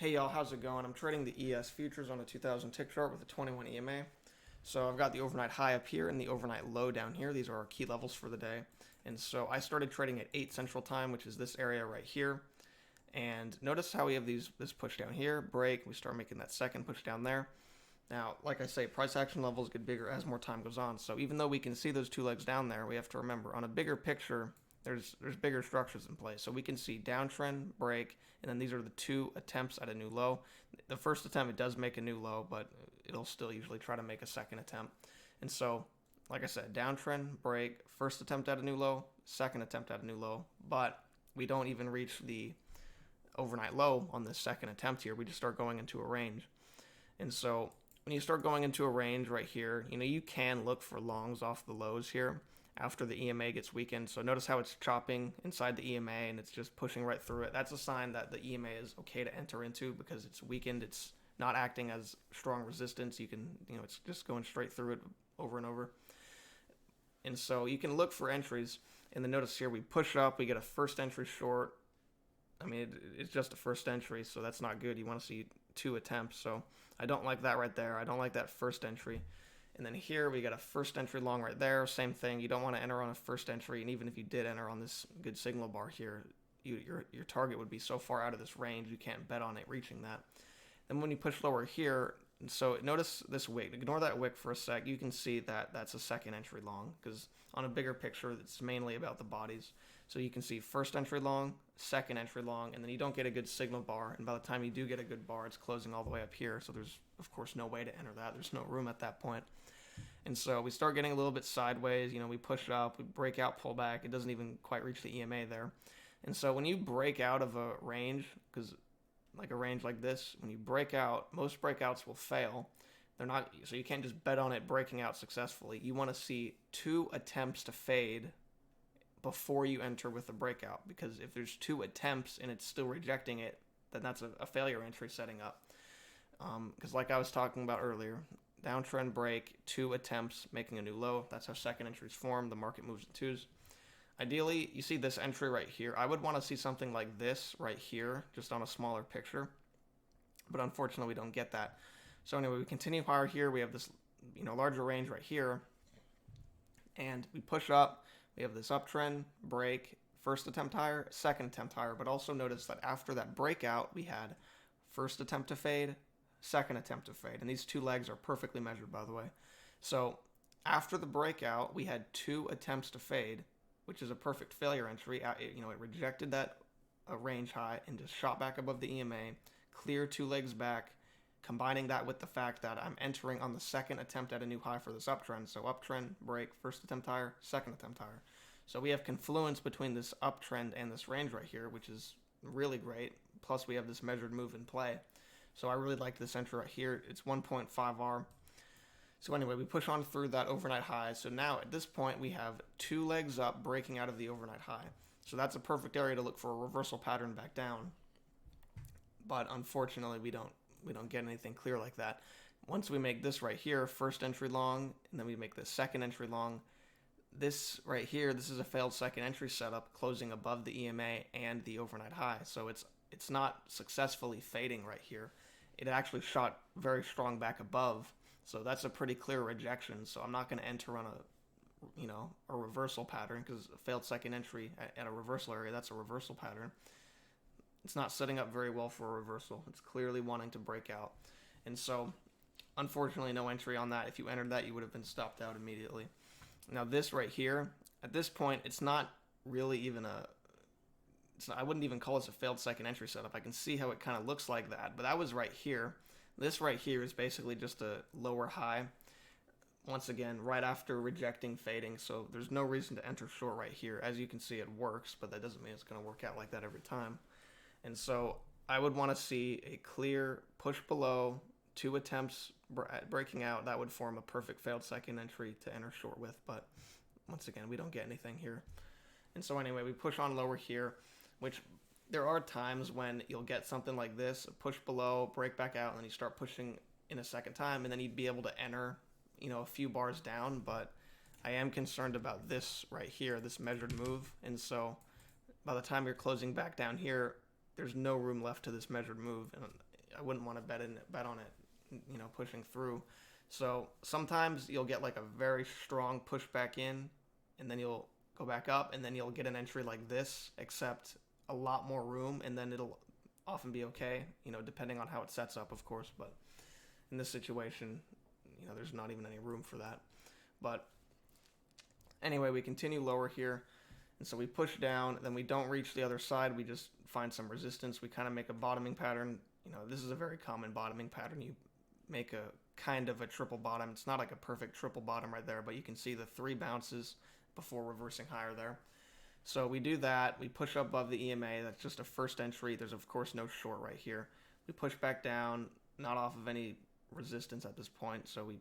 Hey y'all, how's it going? I'm trading the ES futures on a 2000 tick chart with a 21 EMA. So I've got the overnight high up here and the overnight low down here. These are our key levels for the day. And so I started trading at 8 Central Time, which is this area right here. And notice how we have this push down here, break, we start making that second push down there. Now, like I say, price action levels get bigger as more time goes on. So even though we can see those two legs down there, we have to remember on a bigger picture, there's bigger structures in place. So we can see downtrend, break, and then these are the two attempts at a new low. The first attempt, it does make a new low, but it'll still usually try to make a second attempt. And so, like I said, downtrend, break, first attempt at a new low, second attempt at a new low, but we don't even reach the overnight low on this second attempt here. We just start going into a range. And so when you start going into a range right here, you can look for longs off the lows here after the EMA gets weakened. So notice how it's chopping inside the EMA and it's just pushing right through it. That's a sign that the EMA is okay to enter into because it's weakened. It's not acting as strong resistance. It's just going straight through it over and over. And so you can look for entries. And then notice here we push up, we get a first entry short. I mean, it's just a first entry, so that's not good. You want to see two attempts. So I don't like that right there. I don't like that first entry. And then here we got a first entry long right there. Same thing. You don't want to enter on a first entry. And even if you did enter on this good signal bar here, your target would be so far out of this range, you can't bet on it reaching that. Then when you push lower here, so notice this wick. Ignore that wick for a sec. You can see that that's a second entry long because on a bigger picture, it's mainly about the bodies. So you can see first entry long, second entry long, and then you don't get a good signal bar. And by the time you do get a good bar, it's closing all the way up here. So there's, of course, no way to enter that. There's no room at that point. And so we start getting a little bit sideways. We push up, we break out, pull back. It doesn't even quite reach the EMA there. And so when you break out of a range, because like a range like this, when you break out, most breakouts will fail. They're not, so you can't just bet on it breaking out successfully. You want to see two attempts to fade before you enter with a breakout, because if there's two attempts and it's still rejecting it, then that's a failure entry setting up. Because like I was talking about earlier, downtrend break, two attempts making a new low. That's how second entries form. The market moves in twos. Ideally, you see this entry right here. I would want to see something like this right here, just on a smaller picture. But unfortunately, we don't get that. So anyway, we continue higher here. We have this, larger range right here. And we push up. We have this uptrend, break, first attempt higher, second attempt higher. But also notice that after that breakout, we had first attempt to fade, second attempt to fade. And these two legs are perfectly measured, by the way. So after the breakout, we had two attempts to fade, which is a perfect failure entry. It rejected that range high and just shot back above the EMA, clear two legs back, combining that with the fact that I'm entering on the second attempt at a new high for this uptrend. So uptrend, break, first attempt higher, second attempt higher. So we have confluence between this uptrend and this range right here, which is really great. Plus we have this measured move in play. So I really like this entry right here. It's 1.5R. So anyway, we push on through that overnight high. So now at this point, we have two legs up breaking out of the overnight high. So that's a perfect area to look for a reversal pattern back down. But unfortunately, we don't get anything clear like that. Once we make this right here, first entry long, and then we make the second entry long, this right here, this is a failed second entry setup closing above the EMA and the overnight high. So it's not successfully fading right here. It actually shot very strong back above. So that's a pretty clear rejection. So I'm not going to enter on a reversal pattern, because a failed second entry at a reversal area, that's a reversal pattern. It's not setting up very well for a reversal. It's clearly wanting to break out. And so, unfortunately, no entry on that. If you entered that, you would have been stopped out immediately. Now this right here, at this point, it's not really even I wouldn't even call this a failed second entry setup. I can see how it kind of looks like that, but that was right here. This right here is basically just a lower high. Once again, right after rejecting fading, so there's no reason to enter short right here. As you can see, it works, but that doesn't mean it's going to work out like that every time. And so I would want to see a clear push below, two attempts at breaking out. That would form a perfect failed second entry to enter short with, but once again, we don't get anything here. And so anyway, we push on lower here, which there are times when you'll get something like this, a push below, break back out, and then you start pushing in a second time, and then you'd be able to enter, a few bars down. But I am concerned about this right here, this measured move. And so by the time you're closing back down here, there's no room left to this measured move. I wouldn't want to bet on it, pushing through. So sometimes you'll get like a very strong push back in, and then you'll go back up, and then you'll get an entry like this, except a lot more room, and then it'll often be okay, depending on how it sets up, of course. But in this situation, there's not even any room for that. But anyway, we continue lower here. And so we push down, then we don't reach the other side. We just find some resistance. We kind of make a bottoming pattern. This is a very common bottoming pattern. You make a kind of a triple bottom. It's not like a perfect triple bottom right there, but you can see the 3 bounces before reversing higher there. So we do that. We push up above the EMA. That's just a first entry. There's, of course, no short right here. We push back down, not off of any resistance at this point. So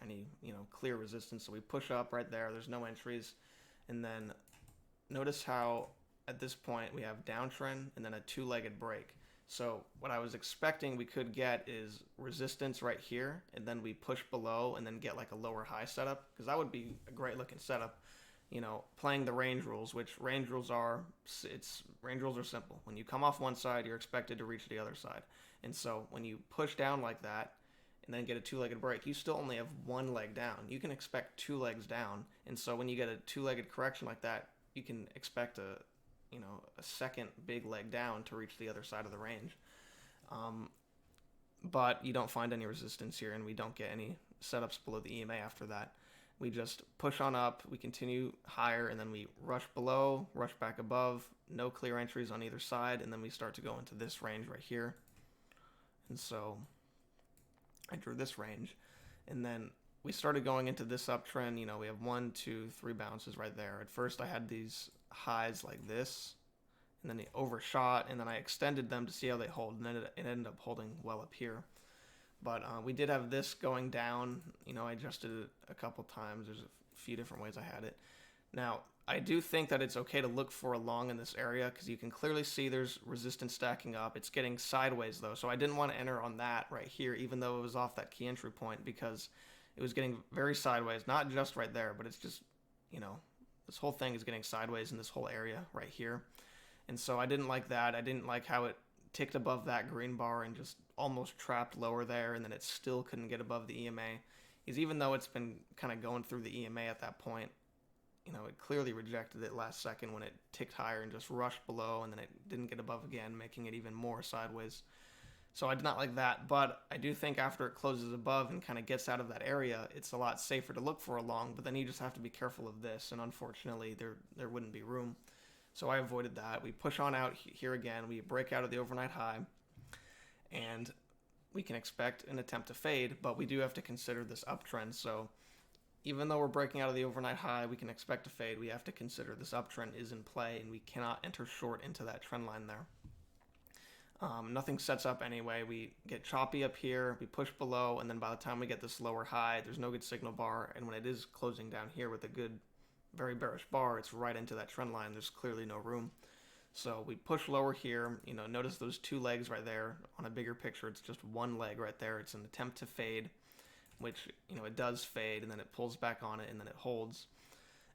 any clear resistance. So we push up right there. There's no entries. And then notice how at this point we have downtrend and then a 2-legged break. So what I was expecting we could get is resistance right here, and then we push below and then get like a lower high setup, because that would be a great looking setup. Playing the range rules, which range rules are simple. When you come off one side, you're expected to reach the other side. And so when you push down like that and then get a 2-legged break, you still only have 1 leg down. You can expect 2 legs down. And so when you get a 2-legged correction like that, you can expect a second big leg down to reach the other side of the range. But you don't find any resistance here, and we don't get any setups below the EMA after that. We just push on up, we continue higher, and then we rush below, rush back above, no clear entries on either side, and then we start to go into this range right here. And so I drew this range, and then we started going into this uptrend. We have 1, 2, 3 bounces right there. At first I had these highs like this, and then they overshot, and then I extended them to see how they hold, and then it ended up holding well up here. But we did have this going down. I adjusted it a couple times. There's a few different ways I had it. Now, I do think that it's okay to look for a long in this area, because you can clearly see there's resistance stacking up. It's getting sideways though, so I didn't want to enter on that right here, even though it was off that key entry point, because it was getting very sideways. Not just right there, but it's just, this whole thing is getting sideways in this whole area right here. And so I didn't like that. I didn't like how it ticked above that green bar and just almost trapped lower there, and then it still couldn't get above the EMA. Because even though it's been kind of going through the EMA at that point, it clearly rejected it last second when it ticked higher and just rushed below, and then it didn't get above again, making it even more sideways. So I did not like that, but I do think after it closes above and kind of gets out of that area, it's a lot safer to look for a long, but then you just have to be careful of this, and unfortunately there wouldn't be room. So I avoided that. We push on out here again. We break out of the overnight high, and we can expect an attempt to fade, but we do have to consider this uptrend. So even though we're breaking out of the overnight high, we can expect to fade. We have to consider this uptrend is in play, and we cannot enter short into that trend line there. Nothing sets up anyway. We get choppy up here, we push below, and then by the time we get this lower high, there's no good signal bar, and when it is closing down here with a good, very bearish bar, it's right into that trend line. There's clearly no room. So we push lower here. Notice those 2 legs right there. On a bigger picture, it's just 1 leg right there. It's an attempt to fade, which, it does fade, and then it pulls back on it, and then it holds.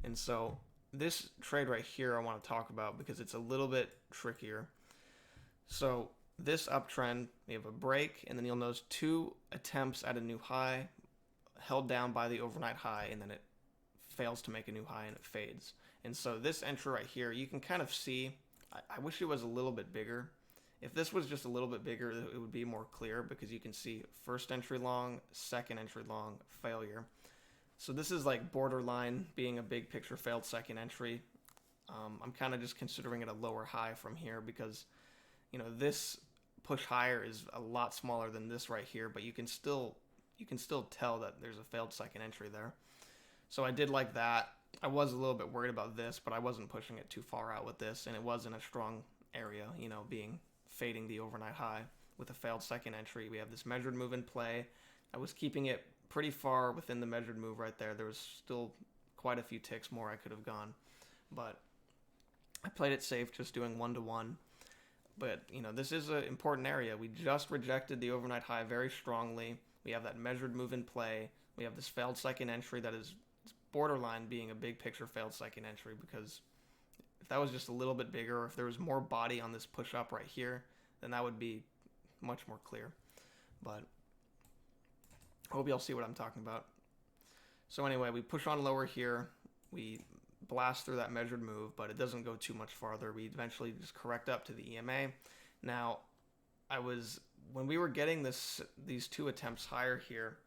And so this trade right here I want to talk about, because it's a little bit trickier. So this uptrend, we have a break, and then you'll notice 2 attempts at a new high, held down by the overnight high, and then it fails to make a new high and it fades. And so this entry right here, you can kind of see, I wish it was a little bit bigger. If this was just a little bit bigger, it would be more clear, because you can see first entry long, second entry long, failure. So this is like borderline being a big picture failed second entry. I'm kind of just considering it a lower high from here, because this push higher is a lot smaller than this right here, but you can still tell that there's a failed second entry there. So I did like that. I was a little bit worried about this, but I wasn't pushing it too far out with this, and it was in a strong area, fading the overnight high with a failed second entry. We have this measured move in play. I was keeping it pretty far within the measured move right there. There was still quite a few ticks more I could have gone, but I played it safe, just doing 1-to-1. But, this is an important area. We just rejected the overnight high very strongly. We have that measured move in play. We have this failed second entry that is borderline being a big picture failed second entry, because if that was just a little bit bigger, or if there was more body on this push up right here, then that would be much more clear. But I hope y'all see what I'm talking about. So anyway, we push on lower here. We blast through that measured move, but it doesn't go too much farther. We eventually just correct up to the EMA. Now, when we were getting these two attempts higher here,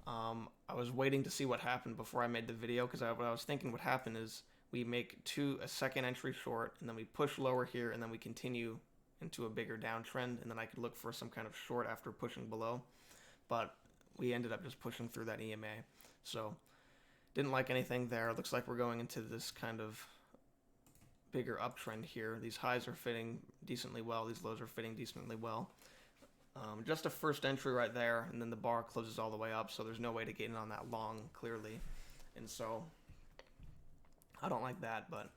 I was waiting to see what happened before I made the video, because what I was thinking would happen is we make a second entry short, and then we push lower here, and then we continue into a bigger downtrend, and then I could look for some kind of short after pushing below. But we ended up just pushing through that EMA. So didn't like anything there. It looks like we're going into this kind of bigger uptrend here. These highs are fitting decently well. These lows are fitting decently well. Just a first entry right there, and then the bar closes all the way up, so there's no way to get in on that long, clearly. And so I don't like that, but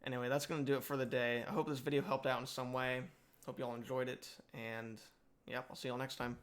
anyway, that's going to do it for the day. I hope this video helped out in some way. Hope you all enjoyed it, and yep, I'll see y'all next time.